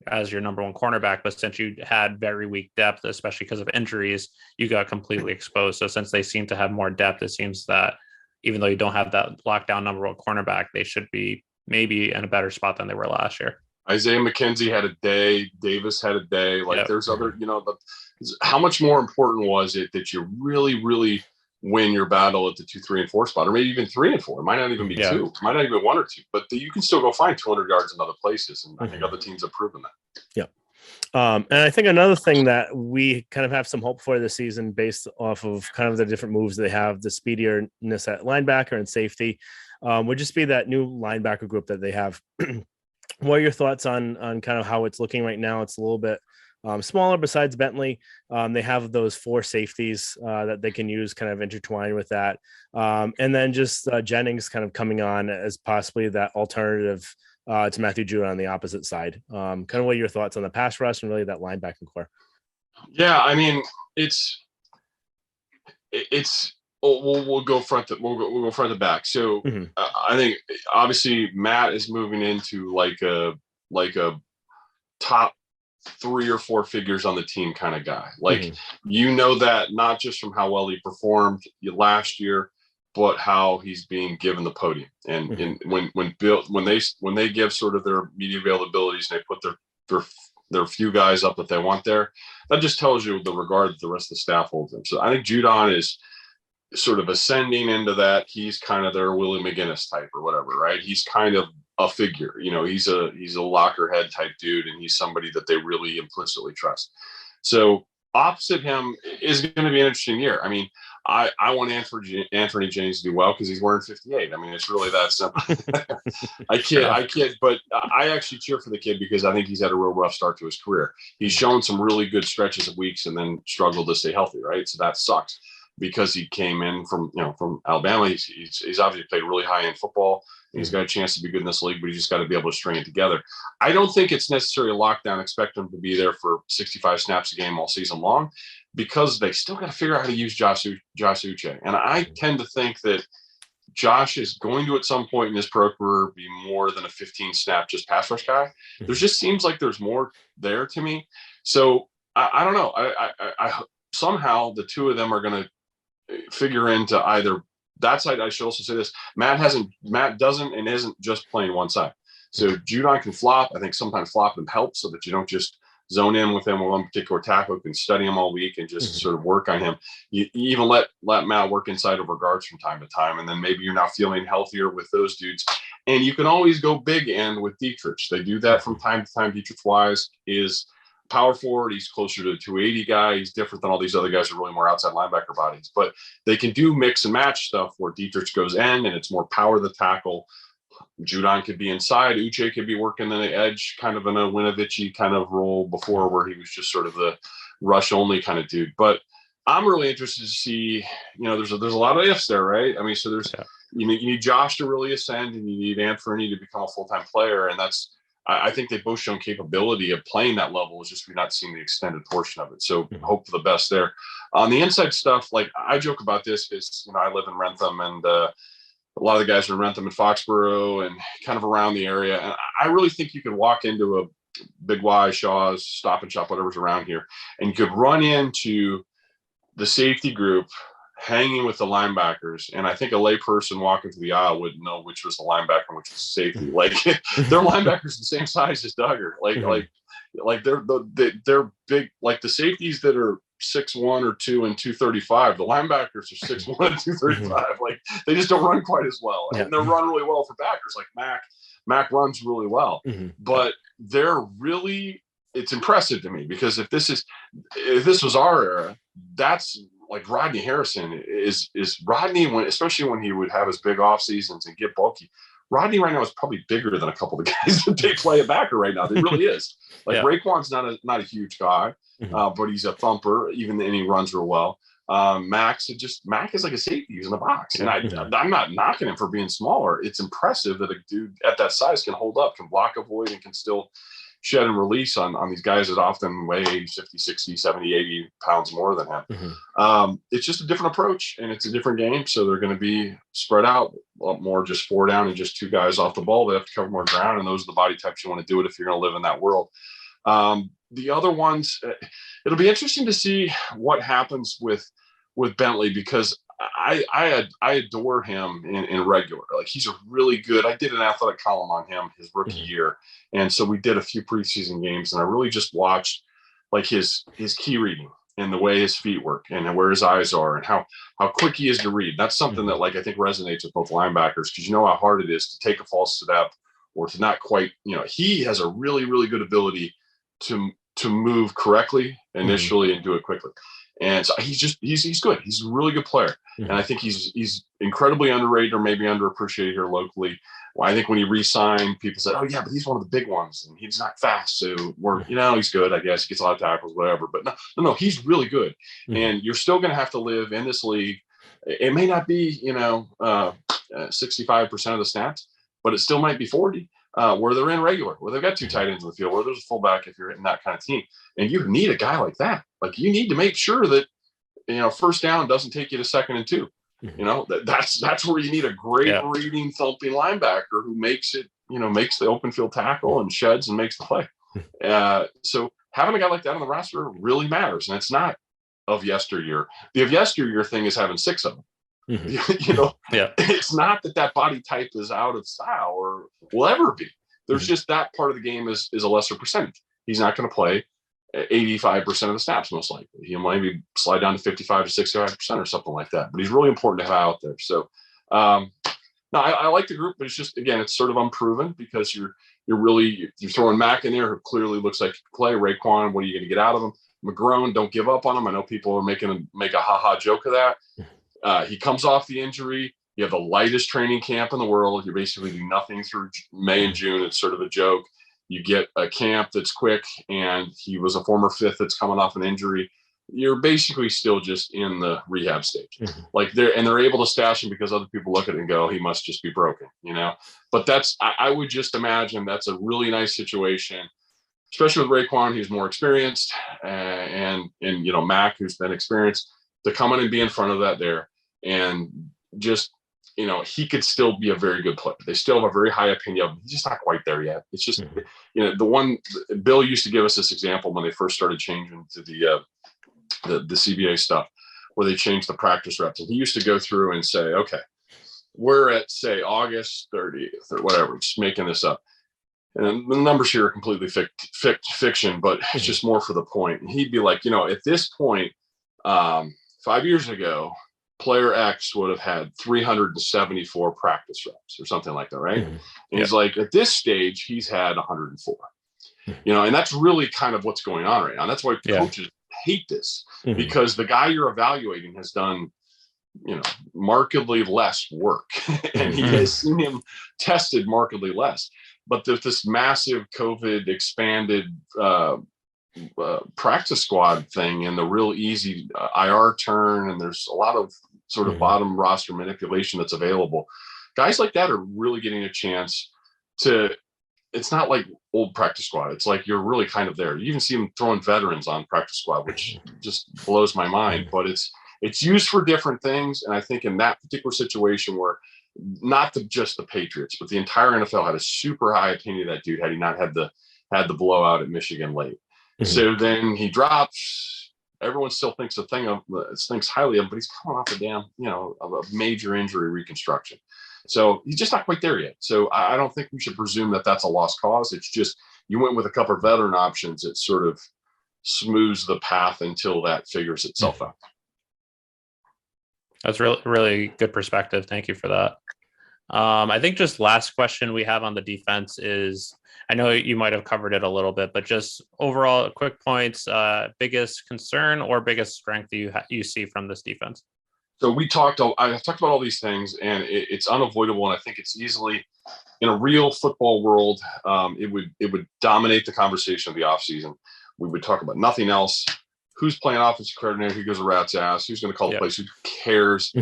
as your number one cornerback, but since you had very weak depth, especially because of injuries, you got completely exposed. So since they seem to have more depth, it seems that even though you don't have that lockdown number one cornerback, they should be maybe in a better spot than they were last year. Isaiah McKenzie had a day. Davis had a day. There's other, how much more important was it that you really, really win your battle at the 2, 3, and 4 spot, or maybe even 3 and 4. It might not even be 2. It might not even 1 or 2, but you can still go find 200 yards in other places. And I think other teams have proven that. Yeah. And I think another thing that we kind of have some hope for this season, based off of kind of the different moves they have, the speedierness at linebacker and safety, would just be that new linebacker group that they have. What are your thoughts on kind of how it's looking right now? It's a little bit smaller besides Bentley. They have those 4 safeties that they can use kind of intertwined with that. And then just Jennings kind of coming on as possibly that alternative to Matthew Judon on the opposite side. Kind of what are your thoughts on the pass rush and really that linebacking core? Yeah, I mean, we'll go front to back. So I think obviously Matt is moving into like a top 3 or 4 figures on the team kind of guy. Like that not just from how well he performed last year, but how he's being given the podium. And when they give sort of their media availabilities and they put their few guys up that they want there, that just tells you the regard that the rest of the staff holds him. So I think Judon is sort of ascending into that. He's kind of their Willie McGinnis type or whatever, right? He's kind of a figure, he's a lockerhead type dude, and he's somebody that they really implicitly trust. So opposite him is going to be an interesting year. I mean, I want Anthony Jennings to do well because he's wearing 58. I mean, it's really that simple. I kid, but I actually cheer for the kid because I think he's had a real rough start to his career. He's shown some really good stretches of weeks and then struggled to stay healthy, right? So that sucks because he came in from Alabama. He's obviously played really high end football. He's got a chance to be good in this league, but he's just got to be able to string it together. I don't think it's necessarily a lockdown. Expect him to be there for 65 snaps a game all season long, because they still got to figure out how to use Josh Uche. And I tend to think that Josh is going to, at some point in his pro career, be more than a 15 snap just pass rush guy. There just seems like there's more there to me. So I don't know. I somehow the two of them are going to figure into either that side. I should also say this: Matt doesn't and isn't just playing one side. So Judon can flop. I think sometimes flopping helps so that you don't just zone in with him with one particular tackle. You can study him all week and just sort of work on him. You even let Matt work inside of regards from time to time, and then maybe you're not feeling healthier with those dudes. And you can always go big end with Dietrich. They do that from time to time. Dietrich Wise is power forward. He's closer to a 280 guy. He's different than all these other guys who are really more outside linebacker bodies. But they can do mix and match stuff where Dietrich goes end and it's more power the tackle. Judon could be inside. Uche could be working on the edge, kind of in a Winovich kind of role before, where he was just sort of the rush only kind of dude. But I'm really interested to see, there's a lot of ifs there, right? I mean, so you need Josh to really ascend, and you need Anthony to become a full-time player. And I think they've both shown capability of playing that level. It's just we've not seen the extended portion of it. So hope for the best there. On the inside stuff, like I joke about this because, I live in Rentham, and a lot of the guys are in Rentham and Foxborough and kind of around the area. And I really think you could walk into a Big Y, Shaw's, Stop and Shop, whatever's around here, and you could run into the safety group hanging with the linebackers. And I think a layperson walking through the aisle wouldn't know which was the linebacker and which was the safety. Like their linebackers the same size as Duggar. Like they're big. Like the safeties that are 6'1" or 2 and 235. The linebackers are 6'1" and 235. Like they just don't run quite as well. And they run really well for backers. Like Mac runs really well. But it's impressive to me, because if this was our era, that's like Rodney Harrison is Rodney, especially when he would have his big off seasons and get bulky. Rodney right now is probably bigger than a couple of the guys that they play at backer right now. He really is. Like Raekwon's not a huge guy, but he's a thumper, and he runs real well. Mac is like a safety. He's in the box. And I'm not knocking him for being smaller. It's impressive that a dude at that size can hold up, can block a void, and can still shed and release on these guys that often weigh 50, 60, 70, 80 pounds more than him. It's just a different approach, and it's a different game. So they're going to be spread out a lot more, just 4 down and just 2 guys off the ball. They have to cover more ground, and those are the body types you want to do it if you're going to live in that world. The other ones, it'll be interesting to see what happens with Bentley, because I adore him in regular. Like he's a really good. I did an athletic column on him his rookie year, and so we did a few preseason games, and I really just watched like his key reading and the way his feet work and where his eyes are and how quick he is to read. That's something that like I think resonates with both linebackers, because you know how hard it is to take a false step or to not quite. He has a really, really good ability to move correctly initially and do it quickly. And so he's good. He's a really good player. And I think he's incredibly underrated or maybe underappreciated here locally. Well, I think when he re-signed, people said, "Oh yeah, but he's one of the big ones, and he's not fast, so he's good. I guess he gets a lot of tackles, whatever." But no, he's really good, and you're still going to have to live in this league. It may not be 65% of the snaps, but it still might be 40. Where they're in regular, where they've got 2 tight ends in the field, where there's a fullback if you're in that kind of team, and you need a guy like that. Like you need to make sure that first down doesn't take you to 2nd and 2. That's where you need a great reading, thumping linebacker who makes it, makes the open field tackle and sheds and makes the play. So having a guy like that on the roster really matters, and it's not of yesteryear. The of yesteryear thing is having 6 of them. It's not that body type is out of style or will ever be. There's just that part of the game is a lesser percentage. He's not going to play 85% of the snaps, most likely. He'll maybe slide down to 55 to 65% or something like that. But he's really important to have out there. So, no, I like the group, but it's just, again, it's sort of unproven because you're throwing Mack in there who clearly looks like he can play. Raekwon, what are you going to get out of him? McGrone, don't give up on him. I know people are make a ha-ha joke of that. He comes off the injury. You have the lightest training camp in the world. You basically do nothing through May and June. It's sort of a joke. You get a camp that's quick, and he was a former 5th that's coming off an injury. You're basically still just in the rehab stage. They're able to stash him because other people look at it and go, he must just be broken, But I would just imagine that's a really nice situation, especially with Raekwon, who's more experienced, and Mack, who's been experienced, to come in and be in front of that there. And just, he could still be a very good player. They still have a very high opinion of him. He's just not quite there yet. It's just, the one Bill used to give us this example when they first started changing to the CBA stuff, where they changed the practice reps. And he used to go through and say, okay, we're at, say, August 30th or whatever, just making this up. And the numbers here are completely fiction, but it's just more for the point. And he'd be like, at this point, 5 years ago, player X would have had 374 practice reps or something like that, right? And he's like, at this stage, he's had 104. And that's really kind of what's going on right now. And that's why coaches hate this, because the guy you're evaluating has done, markedly less work, and he has seen him tested markedly less. But there's this massive COVID expanded practice squad thing and the real easy IR turn, and there's a lot of sort of bottom roster manipulation that's available. Guys like that are really getting a chance to, it's not like old practice squad. It's like you're really kind of there. You even see them throwing veterans on practice squad, which just blows my mind, but it's used for different things. And I think in that particular situation where not just the Patriots, but the entire NFL had a super high opinion of that dude had he not had the blowout at Michigan late. So then he drops. Everyone still thinks thinks highly of him, but he's coming off a damn, a major injury reconstruction. So he's just not quite there yet. So I don't think we should presume that that's a lost cause. It's just you went with a couple of veteran options. It sort of smooths the path until that figures itself out. That's really, really good perspective. Thank you for that. I think just last question we have on the defense is, I know you might have covered it a little bit, but just overall quick points, biggest concern or biggest strength you see from this defense. So I talked about all these things, and it's unavoidable. And I think it's easily, in a real football world, it would dominate the conversation of the offseason. We would talk about nothing else. Who's playing offensive coordinator? Who gives a rat's ass? Who's going to call the plays? Who cares?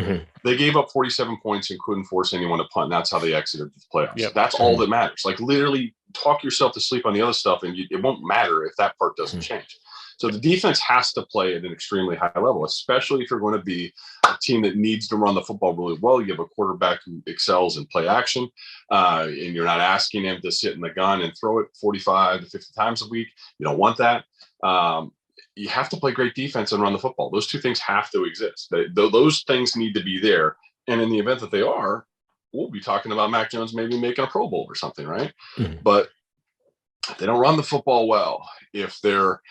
They gave up 47 points and couldn't force anyone to punt. And that's how they exited the playoffs. That's all that matters. Like literally talk yourself to sleep on the other stuff, and it won't matter if that part doesn't change. So the defense has to play at an extremely high level, especially if you're going to be a team that needs to run the football really well. You have a quarterback who excels in play action, and you're not asking him to sit in the gun and throw it 45 to 50 times a week. You don't want that. You have to play great defense and run the football. Those two things have to exist. Those things need to be there. And in the event that they are, we'll be talking about Mac Jones maybe making a Pro Bowl or something, right? But if they don't run the football well, if they're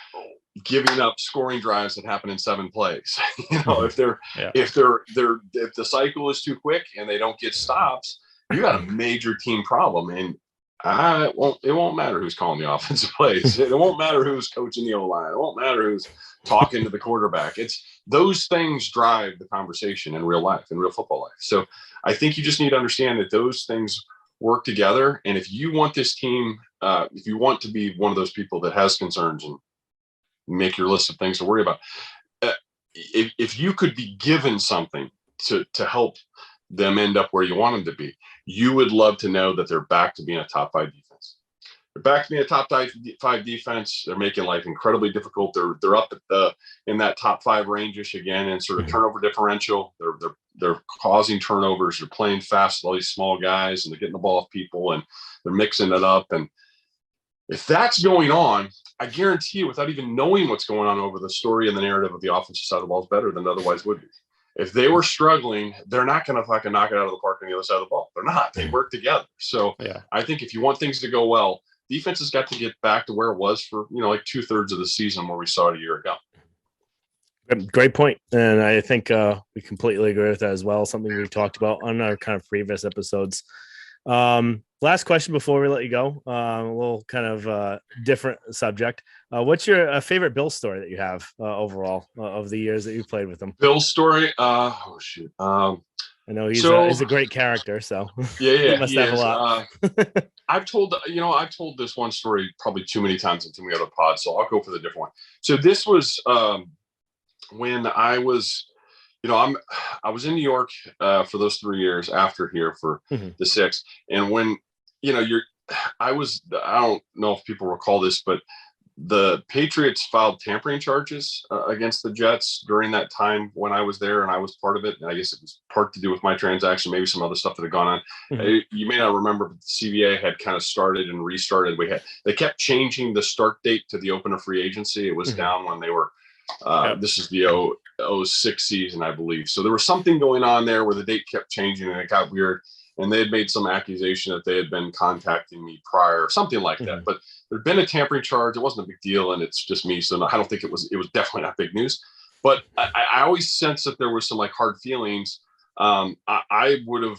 giving up scoring drives that happen in 7 plays, if the cycle is too quick and they don't get stops, you got a major team problem. And it won't matter who's calling the offensive plays. It won't matter who's coaching the O-line. It won't matter who's talking to the quarterback. It's those things drive the conversation in real life, in real football life. So I think you just need to understand that those things work together. And if you want this team, if you want to be one of those people that has concerns and make your list of things to worry about, if you could be given something to help them end up where you want them to be, you would love to know that they're back to being a top 5 defense. They're back to being a top 5 defense. They're making life incredibly difficult. They're up at in that top 5 range-ish again, and sort of turnover differential. They're causing turnovers. They're playing fast with all these small guys, and they're getting the ball off people, and they're mixing it up. And if that's going on, I guarantee you, without even knowing what's going on over the story and the narrative of the offensive side of the ball is better than it otherwise would be. If they were struggling, they're not going to fucking knock it out of the park on the other side of the ball. They're not. They work together. So I think if you want things to go well, defense has got to get back to where it was for, like 2/3 of the season where we saw it a year ago. Great point. And I think we completely agree with that as well. Something we've talked about on our kind of previous episodes. Last question before we let you go. A little kind of different subject. What's your favorite Bill story that you have overall of the years that you've played with him? Bill story? Oh shoot. I know he's a great character, so yeah, he must have a lot. I've told this one story probably too many times in too many other pods, so I'll go for the different one. So this was when I was, I was in New York for those 3 years after here for the 6, and when I don't know if people recall this, but the Patriots filed tampering charges against the Jets during that time when I was there, and I was part of it. And I guess it was part to do with my transaction, maybe some other stuff that had gone on. You may not remember, but the CBA had kind of started and restarted. They kept changing the start date to the open of free agency. It was down when they were. This is the 06 season, I believe. So there was something going on there where the date kept changing and it got weird. And they had made some accusation that they had been contacting me prior, something like that. But there'd been a tampering charge. It wasn't a big deal, and it's just me. So I don't think it was definitely not big news. But I always sensed that there was some hard feelings. I would have,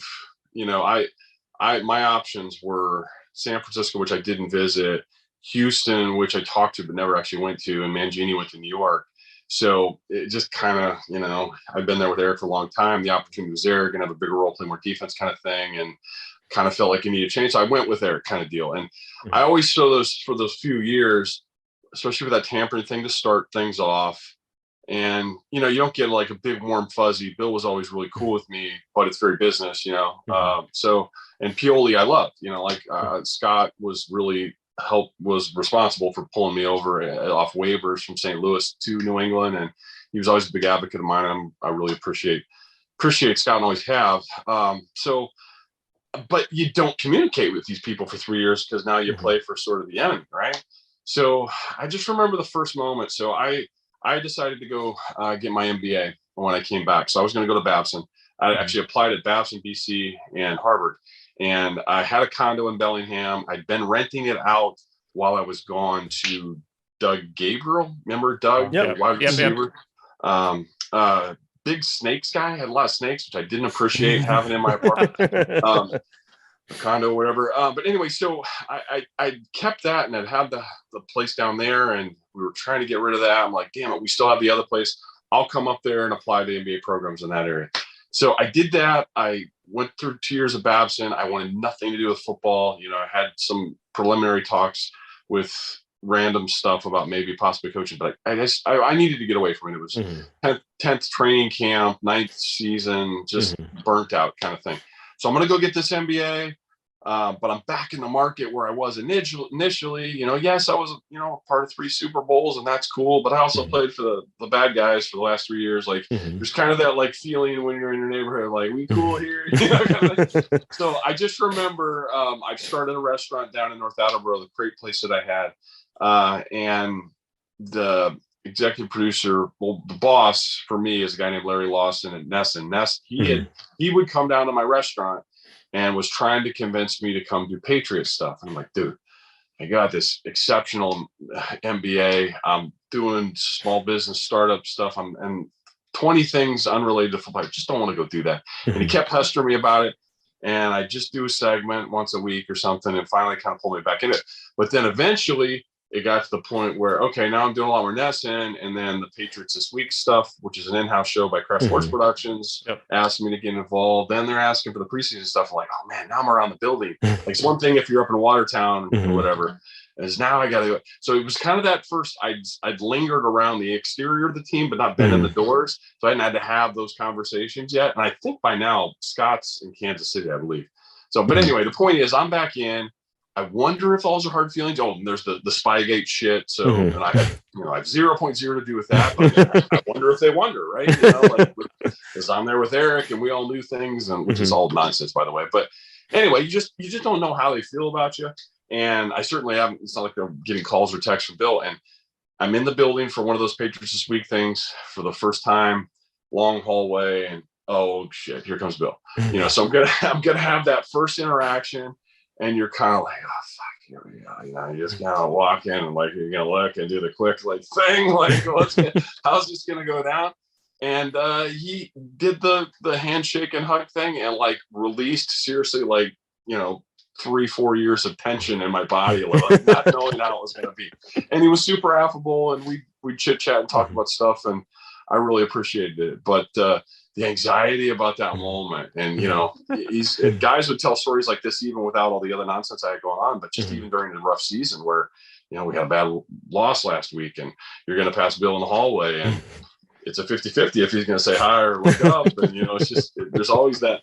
my options were San Francisco, which I didn't visit, Houston, which I talked to but never actually went to, and Mangini went to New York. So it just kind of, I've been there with Eric for a long time. The opportunity was there, going to have a bigger role, play more defense kind of thing, and kind of felt like you needed change. So I went with Eric kind of deal. And I always saw for those few years, especially with that tampering thing, to start things off. And, you don't get a big warm fuzzy. Bill was always really cool with me, but it's very business, So, and Pioli, I loved, Scott was responsible for pulling me over off waivers from St. Louis to New England, and he was always a big advocate of mine. I really appreciate Scott and always have. But you don't communicate with these people for 3 years because now you play for sort of the enemy, right? So I just remember the first moment. So I decided to go get my MBA when I came back. So I was going to go to Babson. I actually applied at Babson, BC, and Harvard. And I had a condo in Bellingham. I'd been renting it out while I was gone to Doug Gabriel. Remember Doug? Yep. Wide receiver. Big snakes guy. Had a lot of snakes, which I didn't appreciate having in my apartment. Condo, whatever. But anyway, so I kept that, and I'd had the place down there, and we were trying to get rid of that. I'm like, damn it, we still have the other place. I'll come up there and apply to MBA programs in that area. So I did that. I went through 2 years of Babson. I wanted nothing to do with football. I had some preliminary talks with random stuff about maybe possibly coaching, but I needed to get away from it. It was 10th training camp, 9th season, just burnt out kind of thing. So I'm going to go get this MBA. But I'm back in the market where I was initially. Yes, I was, part of 3 Super Bowls, and that's cool. But I also played for the bad guys for the last 3 years. There's kind of that feeling when you're in your neighborhood, we cool here. Kind of so I just remember I started a restaurant down in North Attleboro, the great place that I had, and the executive producer, the boss for me is a guy named Larry Lawson at Ness. And Ness, he would come down to my restaurant and was trying to convince me to come do Patriot stuff. And I'm like, dude, I got this exceptional MBA. I'm doing small business startup stuff. And 20 things unrelated to football. I just don't want to go do that. And he kept pestering me about it. And I just do a segment once a week or something, and finally kind of pulled me back in it. But then eventually it got to the point where, okay, now I'm doing a lot more Nesson, and then the Patriots This Week stuff, which is an in-house show by Craft Sports Productions, asked me to get involved. Then they're asking for the preseason stuff. I'm like, oh man, now I'm around the building. Like, it's one thing if you're up in Watertown or whatever, is now I got to. So it was kind of that first. I'd lingered around the exterior of the team, but not been in the doors. So I hadn't had to have those conversations yet. And I think by now Scott's in Kansas City, I believe. So, but anyway, the point is, I'm back in. I wonder if thall's are hard feelings. Oh, and there's the Spygate shit. So, and I have 0.0 to do with that. But I wonder if they wonder, right? Because I'm there with Eric, and we all knew things, and which is all nonsense, by the way. But anyway, you just don't know how they feel about you. And I certainly haven't. It's not like they're getting calls or texts from Bill. And I'm in the building for one of those Patriots This Week things for the first time. Long hallway, and oh shit, here comes Bill. So I'm gonna have that first interaction. And you're kind of like, oh, fuck, here we go. You just kind of walk in and like, you're going to look and do the quick thing. Like, how's this going to go down? And he did the handshake and hug thing and like released seriously, 3-4 years of tension in my body, like not knowing how it was going to be. And he was super affable, and we chit chat and talk about stuff. And I really appreciated it. But, the anxiety about that moment, and guys would tell stories like this even without all the other nonsense I had going on, but just even during the rough season where we had a bad loss last week, and you're going to pass Bill in the hallway, and it's a 50-50 if he's going to say hi or look up, and it's just there's always that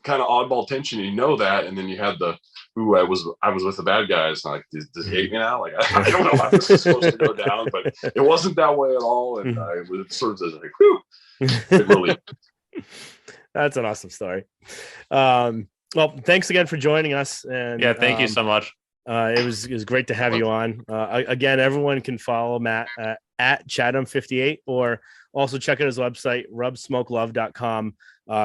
kind of oddball tension, that, and then you had the I was with the bad guys, and like, does he hate me now? Like, I don't know how this is supposed to go down, but it wasn't that way at all, and I was sort of like, whew. Really. That's an awesome story. Well, thanks again for joining us. And thank you so much. It was great to have you on. Again, everyone can follow Matt at Chatham58, or also check out his website, rubsmokelove.com.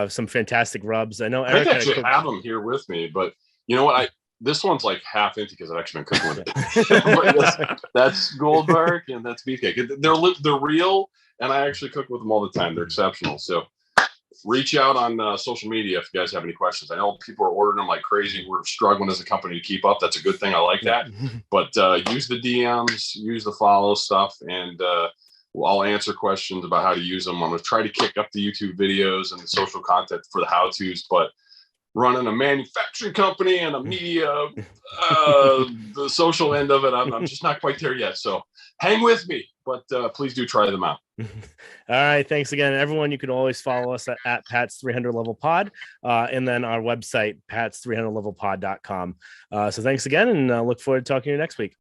Some fantastic rubs. I know Eric I actually have them here with me, but you know what? This one's like half empty because I've actually been cooking with it. That's Goldberg and that's beefcake. They're real, and I actually cook with them all the time. They're exceptional. So reach out on social media if you guys have any questions. I know people are ordering them like crazy. We're struggling as a company to keep up. That's a good thing. I like that. But use the DMs, use the follow stuff, and I'll answer questions about how to use them. I'm going to try to kick up the YouTube videos and the social content for the how-tos, but running a manufacturing company and a media, the social end of it, I'm just not quite there yet. So hang with me, but please do try them out. All right. Thanks again, everyone. You can always follow us at Pat's 300 Level Pod, and then our website, pats300levelpod.com. So thanks again, and look forward to talking to you next week.